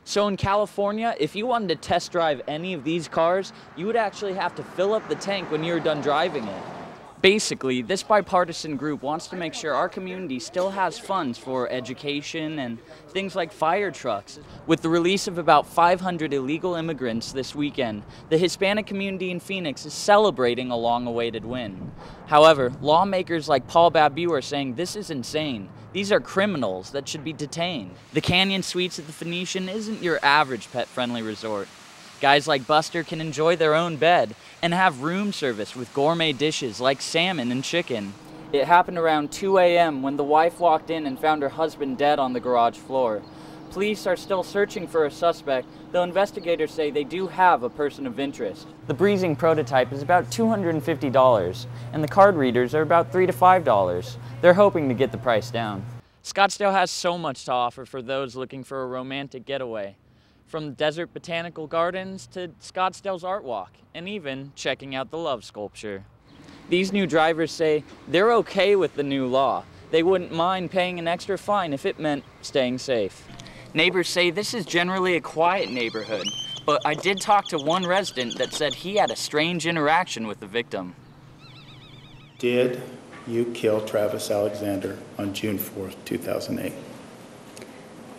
So in California, if you wanted to test drive any of these cars, you would actually have to fill up the tank when you were done driving it. Basically, this bipartisan group wants to make sure our community still has funds for education and things like fire trucks. With the release of about 500 illegal immigrants this weekend, the Hispanic community in Phoenix is celebrating a long-awaited win. However, lawmakers like Paul Babu are saying this is insane. These are criminals that should be detained. The Canyon Suites at the Phoenician isn't your average pet-friendly resort. Guys like Buster can enjoy their own bed and have room service with gourmet dishes like salmon and chicken. It happened around 2 a.m. when the wife walked in and found her husband dead on the garage floor. Police are still searching for a suspect, though investigators say they do have a person of interest. The Breezing prototype is about $250, and the card readers are about $3 to $5. They're hoping to get the price down. Scottsdale has so much to offer for those looking for a romantic getaway. From Desert Botanical Gardens to Scottsdale's Art Walk, and even checking out the Love Sculpture. These new drivers say they're okay with the new law. They wouldn't mind paying an extra fine if it meant staying safe. Neighbors say this is generally a quiet neighborhood, but I did talk to one resident that said he had a strange interaction with the victim. Did you kill Travis Alexander on June 4th, 2008?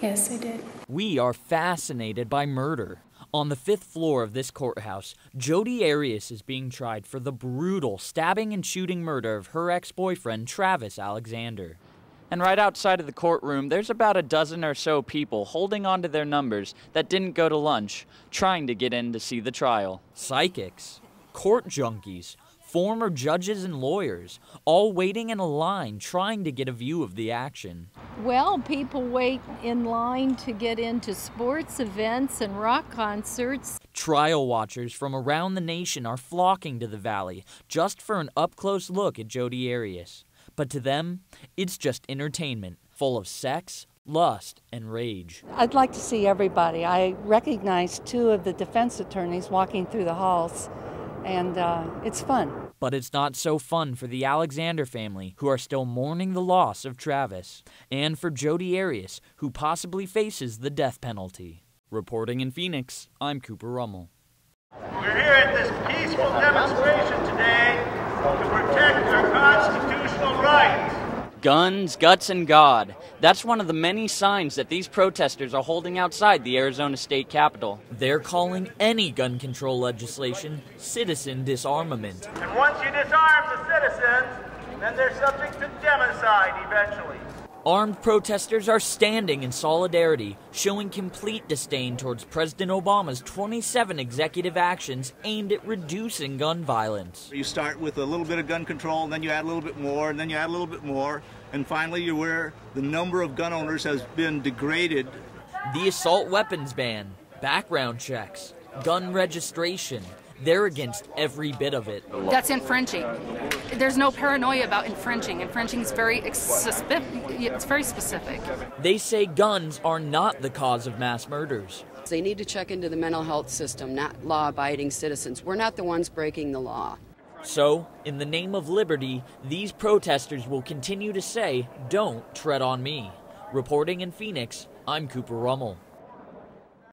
Yes, I did. We are fascinated by murder. On the 5th floor of this courthouse, Jodi Arias is being tried for the brutal stabbing and shooting murder of her ex-boyfriend, Travis Alexander. And right outside of the courtroom, there's about a dozen or so people holding on to their numbers that didn't go to lunch, trying to get in to see the trial. Psychics, court junkies, former judges and lawyers, all waiting in a line trying to get a view of the action. Well, people wait in line to get into sports events and rock concerts. Trial watchers from around the nation are flocking to the Valley just for an up-close look at Jodi Arias. But to them, it's just entertainment, full of sex, lust, and rage. I'd like to see everybody. I recognize two of the defense attorneys walking through the halls, and it's fun. But it's not so fun for the Alexander family, who are still mourning the loss of Travis, and for Jodi Arias, who possibly faces the death penalty. Reporting in Phoenix, I'm Cooper Rummell. We're here at this peaceful demonstration today to protect our constitutional rights. Guns, guts, and God. That's one of the many signs that these protesters are holding outside the Arizona state capitol. They're calling any gun control legislation citizen disarmament. And once you disarm the citizens, then they're subject to democide eventually. Armed protesters are standing in solidarity, showing complete disdain towards President Obama's 27 executive actions aimed at reducing gun violence. You start with a little bit of gun control, and then you add a little bit more, and then you add a little bit more, and finally you're where the number of gun owners has been degraded. The assault weapons ban, background checks, gun registration, they're against every bit of it. That's infringing. There's no paranoia about infringing. Infringing is very specific. They say guns are not the cause of mass murders. They need to check into the mental health system, not law-abiding citizens. We're not the ones breaking the law. So, in the name of liberty, these protesters will continue to say, "Don't tread on me." Reporting in Phoenix, I'm Cooper Rummell.